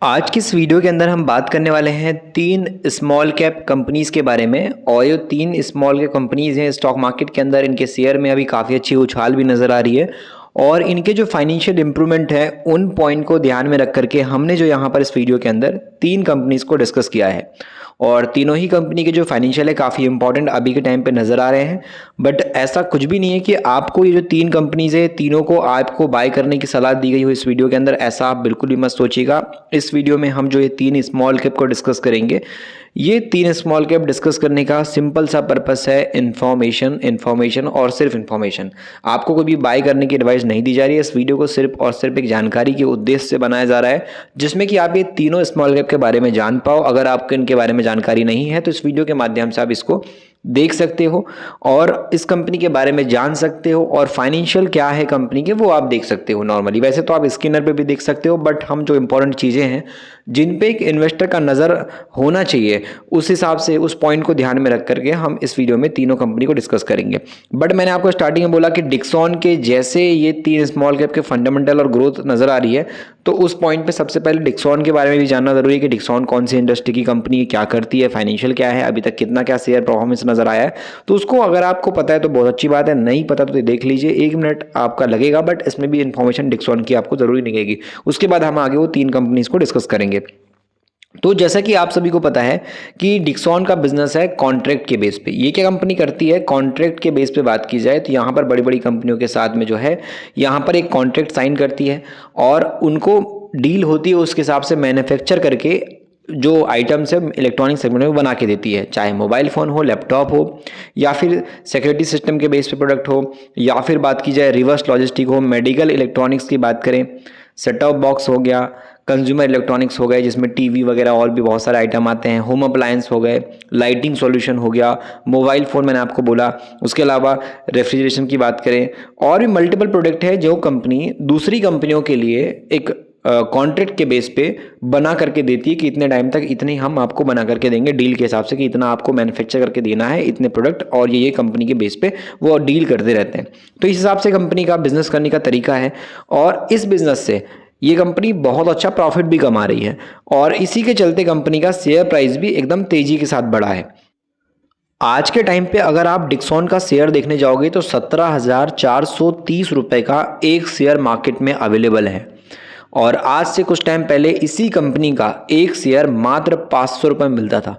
आज की इस वीडियो के अंदर हम बात करने वाले हैं तीन स्मॉल कैप कंपनीज़ के बारे में। और ये तीन स्मॉल कैप कंपनीज़ हैं स्टॉक मार्केट के अंदर। इनके शेयर में अभी काफ़ी अच्छी उछाल भी नज़र आ रही है और इनके जो फाइनेंशियल इंप्रूवमेंट है उन पॉइंट को ध्यान में रख करके हमने जो यहाँ पर इस वीडियो के अंदर तीन कंपनीज़ को डिस्कस किया है। और तीनों ही कंपनी के जो फाइनेंशियल है काफ़ी इंपॉर्टेंट अभी के टाइम पे नज़र आ रहे हैं। बट ऐसा कुछ भी नहीं है कि आपको ये जो तीन कंपनीज़ है तीनों को आपको बाय करने की सलाह दी गई हो इस वीडियो के अंदर, ऐसा आप बिल्कुल भी मत सोचिएगा। इस वीडियो में हम जो ये तीन स्मॉल कैप को डिस्कस करेंगे, ये तीन स्मॉल कैप डिस्कस करने का सिंपल सा पर्पस है इन्फॉर्मेशन और सिर्फ इन्फॉर्मेशन। आपको कोई भी बाय करने की एडवाइस नहीं दी जा रही है। इस वीडियो को सिर्फ और सिर्फ एक जानकारी के उद्देश्य से बनाया जा रहा है जिसमें कि आप ये तीनों स्मॉल कैप के बारे में जान पाओ। अगर आपको इनके बारे में जानकारी नहीं है तो इस वीडियो के माध्यम से आप इसको देख सकते हो और इस कंपनी के बारे में जान सकते हो और फाइनेंशियल क्या है कंपनी के वो आप देख सकते हो। नॉर्मली वैसे तो आप स्कैनर पे भी देख सकते हो, बट हम जो इंपॉर्टेंट चीज़ें हैं जिन पे एक इन्वेस्टर का नज़र होना चाहिए उस हिसाब से उस पॉइंट को ध्यान में रख करके हम इस वीडियो में तीनों कंपनी को डिस्कस करेंगे। बट मैंने आपको स्टार्टिंग में बोला कि डिक्सॉन के जैसे ये तीन स्मॉल कैप के फंडामेंटल और ग्रोथ नज़र आ रही है, तो उस पॉइंट पे सबसे पहले डिक्सॉन के बारे में भी जानना जरूरी है कि डिक्सॉन कौन सी इंडस्ट्री की कंपनी है, क्या करती है, फाइनेंशियल क्या है, अभी तक कितना क्या शेयर परफॉर्मेंस नजर आया है। तो उसको अगर आपको पता है तो बहुत अच्छी बात है, नहीं पता तो देख लीजिए, 1 मिनट आपका लगेगा, बट इसमें भी इन्फॉर्मेशन डिक्सॉन की आपको जरूरी लगेगी। उसके बाद हम आगे वो तीन कंपनीज को डिस्कस करेंगे। तो जैसा कि आप सभी को पता है कि डिक्सॉन का बिजनेस है कॉन्ट्रैक्ट के बेस पे। ये क्या कंपनी करती है, कॉन्ट्रैक्ट के बेस पे बात की जाए तो यहाँ पर बड़ी बड़ी कंपनियों के साथ में जो है यहाँ पर एक कॉन्ट्रैक्ट साइन करती है और उनको डील होती है उसके हिसाब से मैन्युफैक्चर करके जो आइटम्स है इलेक्ट्रॉनिक सेगमेंट में बना के देती है, चाहे मोबाइल फ़ोन हो, लैपटॉप हो, या फिर सिक्योरिटी सिस्टम के बेस पे प्रोडक्ट हो, या फिर बात की जाए रिवर्स लॉजिस्टिक हो, मेडिकल इलेक्ट्रॉनिक्स की बात करें, सेट टॉप बॉक्स हो गया, कंज्यूमर इलेक्ट्रॉनिक्स हो गए जिसमें टीवी वगैरह और भी बहुत सारे आइटम आते हैं, होम अप्लायंस हो गए, लाइटिंग सॉल्यूशन हो गया, मोबाइल फ़ोन मैंने आपको बोला, उसके अलावा रेफ्रिजरेशन की बात करें, और भी मल्टीपल प्रोडक्ट है जो कंपनी दूसरी कंपनियों के लिए एक कॉन्ट्रैक्ट के बेस पे बना करके देती है कि इतने टाइम तक इतने हम आपको बना करके देंगे डील के हिसाब से कि इतना आपको मैन्युफैक्चर करके देना है इतने प्रोडक्ट, और ये कंपनी के बेस पे वो डील करते रहते हैं। तो इस हिसाब से कंपनी का बिजनेस करने का तरीका है और इस बिजनेस से ये कंपनी बहुत अच्छा प्रॉफिट भी कमा रही है और इसी के चलते कंपनी का शेयर प्राइस भी एकदम तेजी के साथ बढ़ा है। आज के टाइम पे अगर आप डिक्सॉन का शेयर देखने जाओगे तो 17,430 रुपए का एक शेयर मार्केट में अवेलेबल है और आज से कुछ टाइम पहले इसी कंपनी का एक शेयर मात्र 500 रुपये मिलता था।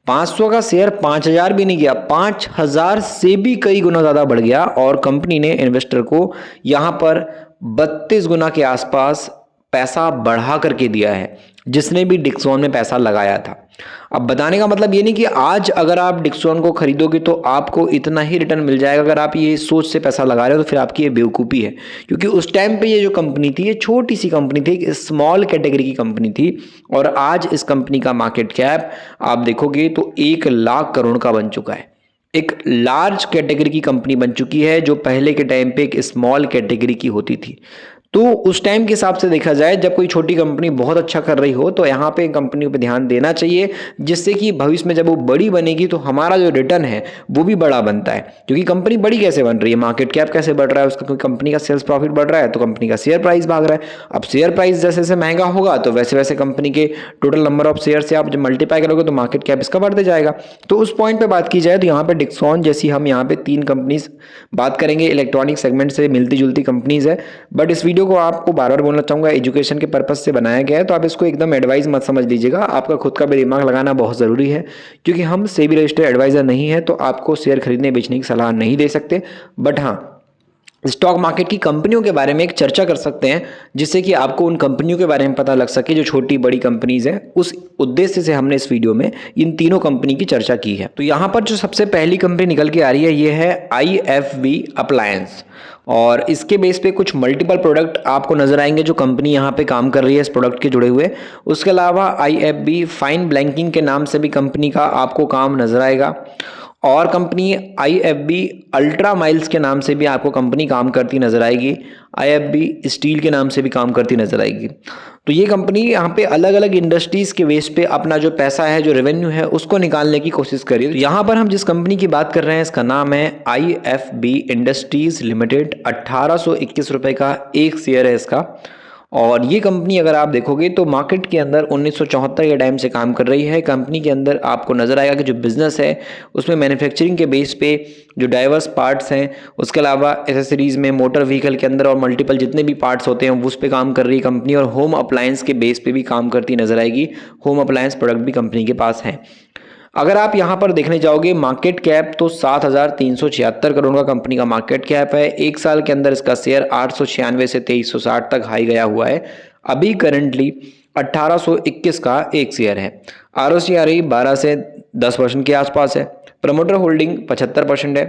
500 का शेयर 5,000 भी नहीं गया, 5,000 से भी कई गुना ज़्यादा बढ़ गया और कंपनी ने इन्वेस्टर को यहाँ पर 32 गुना के आसपास पैसा बढ़ा करके दिया है जिसने भी डिक्सॉन में पैसा लगाया था। अब बताने का मतलब ये नहीं कि आज अगर आप डिक्सॉन को खरीदोगे तो आपको इतना ही रिटर्न मिल जाएगा। अगर आप ये सोच से पैसा लगा रहे हो तो फिर आपकी ये बेवकूफ़ी है, क्योंकि उस टाइम पे ये जो कंपनी थी ये छोटी सी कंपनी थी, एक स्मॉल कैटेगरी की कंपनी थी और आज इस कंपनी का मार्केट कैप आप देखोगे तो 1,00,000 करोड़ का बन चुका है। एक लार्ज कैटेगरी की कंपनी बन चुकी है जो पहले के टाइम पे एक स्मॉल कैटेगरी की होती थी। तो उस टाइम के हिसाब से देखा जाए जब कोई छोटी कंपनी बहुत अच्छा कर रही हो तो यहाँ पे कंपनी पे ध्यान देना चाहिए, जिससे कि भविष्य में जब वो बड़ी बनेगी तो हमारा जो रिटर्न है वो भी बड़ा बनता है। क्योंकि कंपनी बड़ी कैसे बन रही है, मार्केट कैप कैसे बढ़ रहा है उसका, क्योंकि कंपनी का सेल्स प्रॉफिट बढ़ रहा है तो कंपनी का शेयर प्राइस भाग रहा है। अब शेयर प्राइस जैसे जैसे महंगा होगा तो वैसे वैसे कंपनी के टोटल नंबर ऑफ शेयर से आप जब मल्टीप्लाई करोगे तो मार्केट कैप इसका बढ़ते जाएगा। तो उस पॉइंट पर बात की जाए तो यहाँ पे डिक्सॉन जैसी हम यहाँ पे तीन कंपनीज बात करेंगे, इलेक्ट्रॉनिक सेगमेंट से मिलती जुलती कंपनीज है। बट इस वीडियो को आपको बार बार बोलना चाहूंगा, एजुकेशन के पर्पस से बनाया गया है तो आप इसको एकदम एडवाइस मत समझ लीजिएगा। आपका खुद का भी दिमाग लगाना बहुत जरूरी है, क्योंकि हम सेबी रजिस्टर्ड एडवाइजर नहीं है तो आपको शेयर खरीदने बेचने की सलाह नहीं दे सकते। बट हाँ, स्टॉक मार्केट की कंपनियों के बारे में एक चर्चा कर सकते हैं जिससे कि आपको उन कंपनियों के बारे में पता लग सके जो छोटी बड़ी कंपनीज हैं। उस उद्देश्य से हमने इस वीडियो में इन तीनों कंपनी की चर्चा की है। तो यहाँ पर जो सबसे पहली कंपनी निकल के आ रही है ये है IFB अप्लायंस और इसके बेस पे कुछ मल्टीपल प्रोडक्ट आपको नजर आएंगे जो कंपनी यहाँ पे काम कर रही है इस प्रोडक्ट के जुड़े हुए। उसके अलावा IFB फाइन ब्लैंकिंग के नाम से भी कंपनी का आपको काम नजर आएगा और कंपनी IFB अल्ट्रा माइल्स के नाम से भी आपको कंपनी काम करती नजर आएगी, IFB स्टील के नाम से भी काम करती नजर आएगी। तो ये कंपनी यहाँ पे अलग अलग इंडस्ट्रीज के बेस पे अपना जो पैसा है, जो रेवेन्यू है, उसको निकालने की कोशिश करी। तो यहाँ पर हम जिस कंपनी की बात कर रहे हैं इसका नाम है IFB इंडस्ट्रीज लिमिटेड। 1821 रुपए का एक शेयर है इसका और ये कंपनी अगर आप देखोगे तो मार्केट के अंदर 1974 के टाइम से काम कर रही है। कंपनी के अंदर आपको नज़र आएगा कि जो बिज़नेस है उसमें मैन्युफैक्चरिंग के बेस पे जो डाइवर्स पार्ट्स हैं, उसके अलावा एसेसरीज़ में, मोटर व्हीकल के अंदर और मल्टीपल जितने भी पार्ट्स होते हैं उस पर काम कर रही है कंपनी, और होम अप्लायंस के बेस पे भी काम करती नजर आएगी। होम अप्लायंस प्रोडक्ट भी कंपनी के पास हैं। अगर आप यहाँ पर देखने जाओगे मार्केट कैप तो 7,376 करोड़ का कंपनी का मार्केट कैप है। एक साल के अंदर इसका शेयर 896 से 2360 तक हाई गया हुआ है। अभी करंटली 1821 का एक शेयर है। ROCE 12 से 10% के आसपास है। प्रमोटर होल्डिंग 75% है,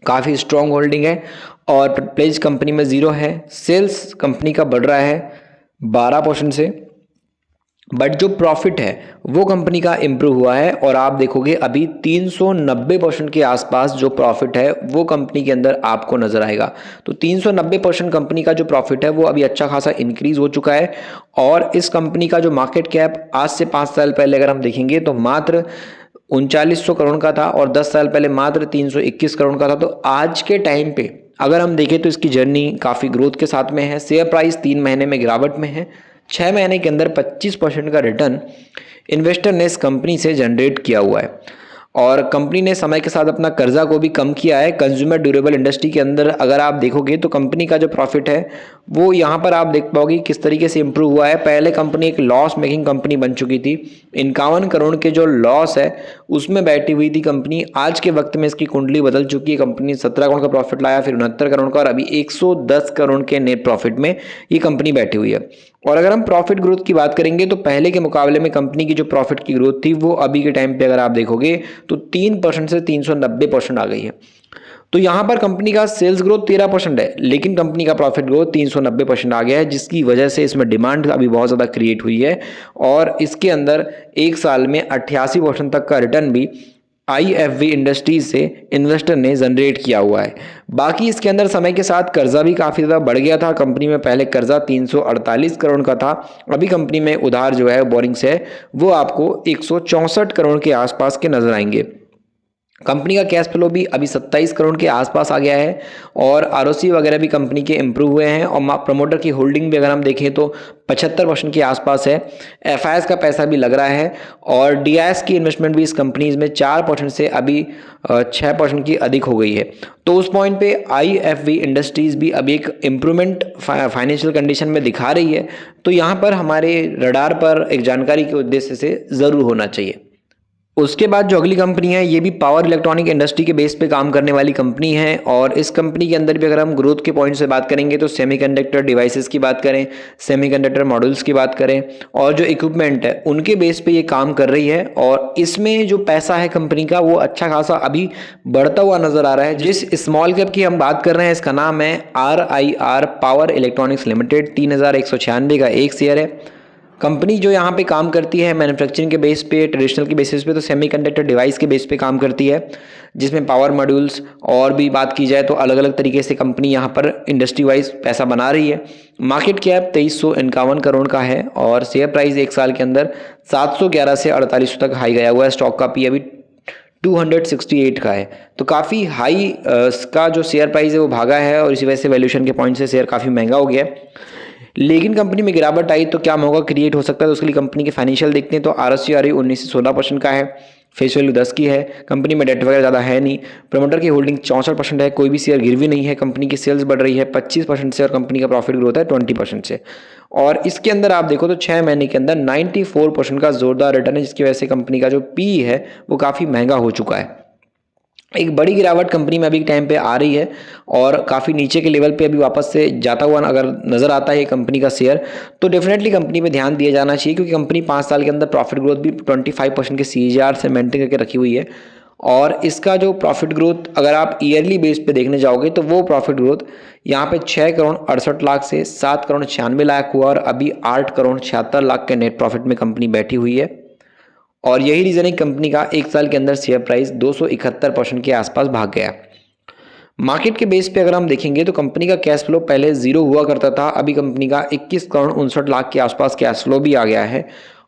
काफ़ी स्ट्रॉन्ग होल्डिंग है। और प्लेज कंपनी में 0 है। सेल्स कंपनी का बढ़ रहा है 12% से, बट जो प्रॉफिट है वो कंपनी का इम्प्रूव हुआ है। और आप देखोगे अभी 390% के आसपास जो प्रॉफिट है वो कंपनी के अंदर आपको नजर आएगा। तो 390% कंपनी का जो प्रॉफिट है वो अभी अच्छा खासा इंक्रीज हो चुका है। और इस कंपनी का जो मार्केट कैप आज से 5 साल पहले अगर हम देखेंगे तो मात्र 3900 करोड़ का था, और 10 साल पहले मात्र 321 करोड़ का था। तो आज के टाइम पे अगर हम देखें तो इसकी जर्नी काफ़ी ग्रोथ के साथ में है। शेयर प्राइस 3 महीने में गिरावट में है। 6 महीने के अंदर 25% का रिटर्न इन्वेस्टर ने इस कंपनी से जनरेट किया हुआ है। और कंपनी ने समय के साथ अपना कर्जा को भी कम किया है। कंज्यूमर ड्यूरेबल इंडस्ट्री के अंदर अगर आप देखोगे तो कंपनी का जो प्रॉफिट है वो यहाँ पर आप देख पाओगे किस तरीके से इम्प्रूव हुआ है। पहले कंपनी एक लॉस मेकिंग कंपनी बन चुकी थी। 51 करोड़ के जो लॉस है उसमें बैठी हुई थी कंपनी। आज के वक्त में इसकी कुंडली बदल चुकी है। कंपनी 17 करोड़ का प्रॉफिट लाया, फिर 69 करोड़ का, और अभी 110 करोड़ के नेट प्रॉफिट में ये कंपनी बैठी हुई है। और अगर हम प्रॉफिट ग्रोथ की बात करेंगे तो पहले के मुकाबले में कंपनी की जो प्रॉफिट की ग्रोथ थी वो अभी के टाइम पे अगर आप देखोगे तो 3% से 390% आ गई है। तो यहाँ पर कंपनी का सेल्स ग्रोथ 13% है, लेकिन कंपनी का प्रॉफिट ग्रोथ 390% आ गया है, जिसकी वजह से इसमें डिमांड अभी बहुत ज़्यादा क्रिएट हुई है। और इसके अंदर एक साल में 88% तक का रिटर्न भी IFV इंडस्ट्रीज से इन्वेस्टर ने जनरेट किया हुआ है। बाकी इसके अंदर समय के साथ कर्जा भी काफ़ी ज़्यादा बढ़ गया था। कंपनी में पहले कर्जा 348 करोड़ का था, अभी कंपनी में उधार जो है बोरिंग्स है वो आपको 164 करोड़ के आसपास के नजर आएंगे। कंपनी का कैश फ्लो भी अभी 27 करोड़ के आसपास आ गया है। और ROC वगैरह भी कंपनी के इम्प्रूव हुए हैं। और प्रमोटर की होल्डिंग भी अगर हम देखें तो 75% के आसपास है। FIS का पैसा भी लग रहा है। और DIS की इन्वेस्टमेंट भी इस कंपनीज में 4% से अभी 6% की अधिक हो गई है। तो उस पॉइंट पे IFV इंडस्ट्रीज भी अभी एक इम्प्रूवमेंट फाइनेंशियल कंडीशन में दिखा रही है। तो यहाँ पर हमारे रडार पर एक जानकारी के उद्देश्य से ज़रूर होना चाहिए। उसके बाद जो अगली कंपनी है ये भी पावर इलेक्ट्रॉनिक इंडस्ट्री के बेस पे काम करने वाली कंपनी है। और इस कंपनी के अंदर भी अगर हम ग्रोथ के पॉइंट से बात करेंगे तो सेमीकंडक्टर डिवाइसेस की बात करें, सेमीकंडक्टर मॉड्यूल्स की बात करें, और जो इक्विपमेंट है उनके बेस पे ये काम कर रही है। और इसमें जो पैसा है कंपनी का वो अच्छा खासा अभी बढ़ता हुआ नजर आ रहा है। जिस स्मॉल कैप की हम बात कर रहे हैं इसका नाम है RIR पावर इलेक्ट्रॉनिक्स लिमिटेड। 3196 का एक शेयर है। कंपनी जो यहाँ पे काम करती है मैन्युफैक्चरिंग के बेस पे, ट्रेडिशनल के बेसिस पे, तो सेमीकंडक्टर डिवाइस के बेस पे काम करती है, जिसमें पावर मॉड्यूल्स और भी बात की जाए तो अलग अलग तरीके से कंपनी यहाँ पर इंडस्ट्री वाइज पैसा बना रही है। मार्केट कैप 2351 करोड़ का है। और शेयर प्राइस एक साल के अंदर 711 से 48 तक हाई गया हुआ है। स्टॉक का पी अभी 268 का है। तो काफ़ी हाई का जो शेयर प्राइस है वो भागा है, और इसी वजह से वैल्यूएशन के पॉइंट से शेयर काफ़ी महंगा हो गया है। लेकिन कंपनी में गिरावट आई तो क्या मौका क्रिएट हो सकता है, तो उसके लिए कंपनी के फाइनेंशियल देखते हैं तो ROCE 19 से 16% का है। फेस वैल्यू 10 की है। कंपनी में डेट वगैरह ज़्यादा है नहीं। प्रमोटर की होल्डिंग 64% है। कोई भी शेयर गिरवी नहीं है। कंपनी की सेल्स बढ़ रही है 25% से, और कंपनी का प्रॉफिट ग्रोथ है 20% से। और इसके अंदर आप देखो तो 6 महीने के अंदर 94% का जोरदार रिटर्न है, जिसकी वजह से कंपनी का जो PE है वो काफ़ी महंगा हो चुका है। एक बड़ी गिरावट कंपनी में अभी टाइम पे आ रही है, और काफ़ी नीचे के लेवल पे अभी वापस से जाता हुआ अगर नज़र आता है ये कंपनी का शेयर, तो डेफिनेटली कंपनी पे ध्यान दिया जाना चाहिए, क्योंकि कंपनी 5 साल के अंदर प्रॉफिट ग्रोथ भी 25% के CAGR से मेंटेन करके रखी हुई है। और इसका जो प्रॉफिट ग्रोथ अगर आप ईयरली बेस पे देखने जाओगे तो वो प्रॉफिट ग्रोथ यहाँ पे 6 करोड़ 68 लाख से 7 करोड़ 96 लाख हुआ, और अभी 8 करोड़ 76 लाख के नेट प्रॉफिट में कंपनी बैठी हुई है। और यही रीज़न है कंपनी का एक साल के अंदर शेयर प्राइस 271% के आसपास भाग गया। मार्केट के बेस पे अगर हम देखेंगे तो कंपनी का कैश फ्लो पहले 0 हुआ करता था, अभी कंपनी का 21 करोड़ 59 लाख के आसपास कैश फ्लो भी आ गया है।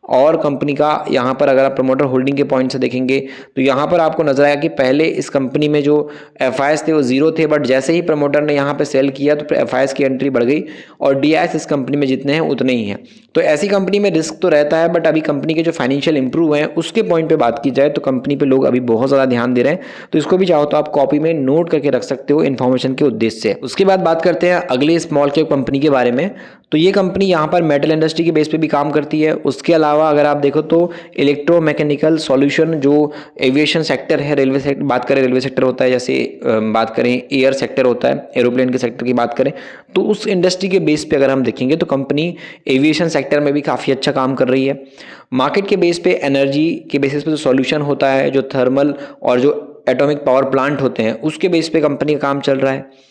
और कंपनी का यहाँ पर अगर आप प्रमोटर होल्डिंग के पॉइंट से देखेंगे तो यहाँ पर आपको नजर आएगा कि पहले इस कंपनी में जो एफआईएस थे वो जीरो थे, बट जैसे ही प्रमोटर ने यहाँ पे सेल किया तो एफआईएस की एंट्री बढ़ गई और डीआईएस इस कंपनी में जितने हैं उतने ही हैं। तो ऐसी कंपनी में रिस्क तो रहता है, बट अभी कंपनी के जो फाइनेंशियल इंप्रूव हैं उसके पॉइंट पे बात की जाए तो कंपनी पे लोग अभी बहुत ज़्यादा ध्यान दे रहे हैं, तो इसको भी चाहो तो आप कॉपी में नोट करके रख सकते हो इन्फॉर्मेशन के उद्देश्य से। उसके बाद बात करते हैं अगले स्मॉल कैप कंपनी के बारे में। तो ये कंपनी यहाँ पर मेटल इंडस्ट्री के बेस पे भी काम करती है। उसके अलावा अगर आप देखो तो इलेक्ट्रोमैकेनिकल सॉल्यूशन, जो एविएशन सेक्टर है, रेलवे सेक्टर बात करें, रेलवे सेक्टर होता है, जैसे बात करें एयर सेक्टर होता है, एरोप्लेन के सेक्टर की बात करें, तो उस इंडस्ट्री के बेस पे अगर हम देखेंगे तो कंपनी एविएशन सेक्टर में भी काफ़ी अच्छा काम कर रही है। मार्केट के बेस पे एनर्जी के बेसिस पे जो सॉल्यूशन होता है, जो थर्मल और जो एटॉमिक पावर प्लांट होते हैं उसके बेस पे कंपनी का काम चल रहा है।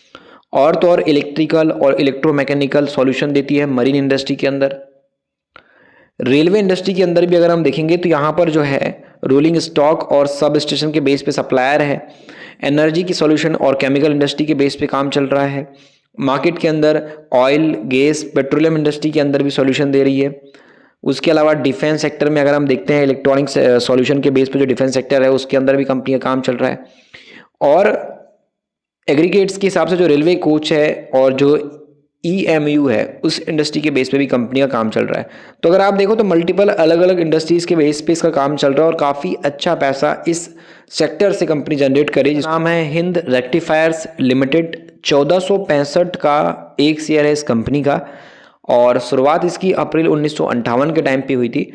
और तो और इलेक्ट्रिकल और इलेक्ट्रोमैकेनिकल सॉल्यूशन देती है मरीन इंडस्ट्री के अंदर। रेलवे इंडस्ट्री के अंदर भी अगर हम देखेंगे तो यहाँ पर जो है रोलिंग स्टॉक और सब स्टेशन के बेस पे सप्लायर है। एनर्जी की सॉल्यूशन और केमिकल इंडस्ट्री के बेस पे काम चल रहा है। मार्केट के अंदर ऑयल, गैस, पेट्रोलियम इंडस्ट्री के अंदर भी सॉल्यूशन दे रही है। उसके अलावा डिफेंस सेक्टर में अगर हम देखते हैं इलेक्ट्रॉनिक्स सॉल्यूशन के बेस पे जो डिफेंस सेक्टर है उसके अंदर भी कंपनी का काम चल रहा है। और एग्रीगेट्स के हिसाब से जो रेलवे कोच है और जो ईएमयू है उस इंडस्ट्री के बेस पे भी कंपनी का काम चल रहा है। तो अगर आप देखो तो मल्टीपल अलग अलग इंडस्ट्रीज के बेस पे इसका काम चल रहा है और काफ़ी अच्छा पैसा इस सेक्टर से कंपनी जनरेट करे, जिसका नाम है हिंद रेक्टिफायर्स लिमिटेड। 1465 का एक शेयर है इस कंपनी का और शुरुआत इसकी अप्रैल 1958 के टाइम पे हुई थी।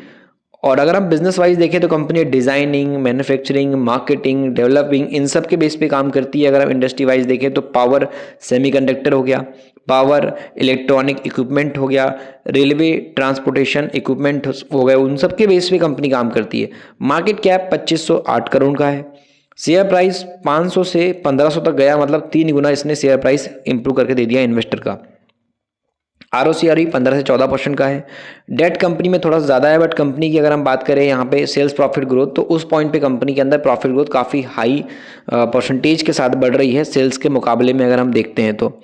और अगर हम बिजनेस वाइज देखें तो company designing, manufacturing, marketing, developing in सब के बेस पे काम करती है। अगर हम इंडस्ट्री वाइज देखें तो पावर सेमीकंडक्टर हो गया, पावर इलेक्ट्रॉनिक इक्विपमेंट हो गया, रेलवे ट्रांसपोर्टेशन इक्विपमेंट हो गए, उन सब के बेस पे कंपनी काम करती है। मार्केट कैप 2508 करोड़ का है। शेयर प्राइस 500 से 1500 तक गया, मतलब 3 गुना इसने शेयर प्राइस इंप्रूव करके दे दिया इन्वेस्टर का। ROCE 15 से 14% का है। डेट कंपनी में थोड़ा सा ज़्यादा है, बट कंपनी की अगर हम बात करें यहाँ पे सेल्स प्रॉफिट ग्रोथ, तो उस पॉइंट पे कंपनी के अंदर प्रॉफिट ग्रोथ काफ़ी हाई परसेंटेज के साथ बढ़ रही है सेल्स के मुकाबले में अगर हम देखते हैं तो।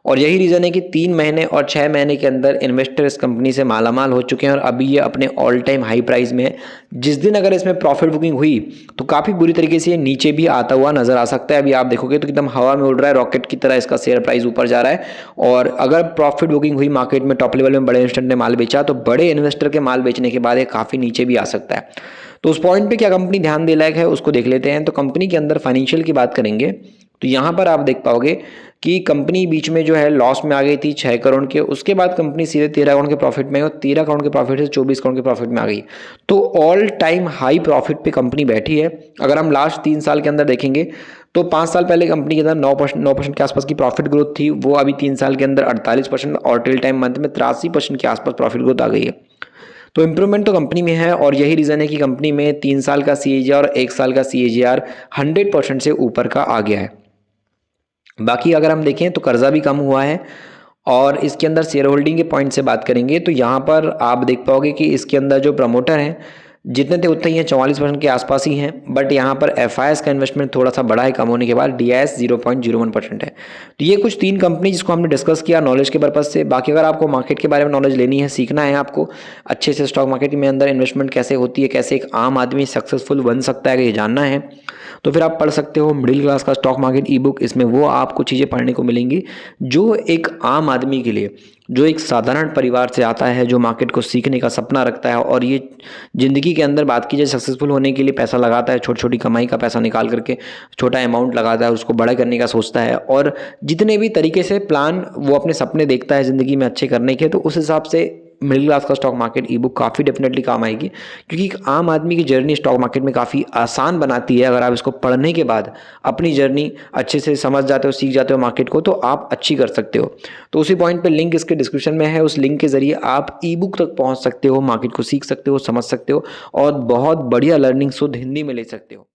और यही रीज़न है कि 3 महीने और 6 महीने के अंदर इन्वेस्टर इस कंपनी से मालामाल हो चुके हैं और अभी ये अपने ऑल टाइम हाई प्राइस में है। जिस दिन अगर इसमें प्रॉफिट बुकिंग हुई तो काफ़ी बुरी तरीके से ये नीचे भी आता हुआ नजर आ सकता है। अभी आप देखोगे तो एकदम हवा में उड़ रहा है, रॉकेट की तरह इसका शेयर प्राइस ऊपर जा रहा है। और अगर प्रॉफिट बुकिंग हुई मार्केट में, टॉप लेवल में बड़े इन्वेस्टर ने माल बेचा, तो बड़े इन्वेस्टर के माल बेचने के बाद ये काफ़ी नीचे भी आ सकता है। तो उस पॉइंट पे क्या कंपनी ध्यान दे लायक है उसको देख लेते हैं। तो कंपनी के अंदर फाइनेंशियल की बात करेंगे तो यहाँ पर आप देख पाओगे कि कंपनी बीच में जो है लॉस में आ गई थी 6 करोड़ के, उसके बाद कंपनी सीधे 13 करोड़ के प्रॉफिट में, और 13 करोड़ के प्रॉफिट से 24 करोड़ के प्रॉफिट में आ गई। तो ऑल टाइम हाई प्रॉफिट पे कंपनी बैठी है। अगर हम लास्ट 3 साल के अंदर देखेंगे तो 5 साल पहले कंपनी के अंदर 9% के आसपास की प्रॉफिट ग्रोथ थी, वो अभी 3 साल के अंदर 48% और टेल टाइम मंथ में 83% के आसपास प्रॉफिट ग्रोथ आ गई है। तो इंप्रूवमेंट तो कंपनी में है और यही रीज़न है कि कंपनी में 3 साल का CAGR और 1 साल का CAGR 100% से ऊपर का आ गया है। बाकी अगर हम देखें तो कर्जा भी कम हुआ है। और इसके अंदर शेयर होल्डिंग के पॉइंट से बात करेंगे तो यहाँ पर आप देख पाओगे कि इसके अंदर जो प्रमोटर हैं जितने थे उतने ही हैं, 44% के आसपास ही हैं। बट यहाँ पर FIS का इन्वेस्टमेंट थोड़ा सा बड़ा है कम होने के बाद, DIS 0.01% है। तो ये कुछ 3 कंपनी जिसको हमने डिस्कस किया नॉलेज के पर्पज़ से। बाकी अगर आपको मार्केट के बारे में नॉलेज लेनी है, सीखना है आपको अच्छे से स्टॉक मार्केट में अंदर इन्वेस्टमेंट कैसे होती है, कैसे एक आम आदमी सक्सेसफुल बन सकता है, अगर ये जानना है तो फिर आप पढ़ सकते हो मिडिल क्लास का स्टॉक मार्केट ई-बुक। इसमें वो आपको चीज़ें पढ़ने को मिलेंगी जो एक आम आदमी के लिए, जो एक साधारण परिवार से आता है, जो मार्केट को सीखने का सपना रखता है और ये ज़िंदगी के अंदर बात की जाए सक्सेसफुल होने के लिए पैसा लगाता है, छोटी छोटी कमाई का पैसा निकाल करके छोटा अमाउंट लगाता है, उसको बड़ा करने का सोचता है और जितने भी तरीके से प्लान वो अपने सपने देखता है ज़िंदगी में अच्छे करने के, तो उस हिसाब से मिडिल क्लास का स्टॉक मार्केट ई-बुक काफ़ी डेफिनेटली काम आएगी। क्योंकि एक आम आदमी की जर्नी स्टॉक मार्केट में काफ़ी आसान बनाती है। अगर आप इसको पढ़ने के बाद अपनी जर्नी अच्छे से समझ जाते हो, सीख जाते हो मार्केट को, तो आप अच्छी कर सकते हो। तो उसी पॉइंट पे लिंक इसके डिस्क्रिप्शन में है, उस लिंक के ज़रिए आप ई-बुक तक पहुँच सकते हो, मार्केट को सीख सकते हो, समझ सकते हो और बहुत बढ़िया लर्निंग शुद्ध हिंदी में ले सकते हो।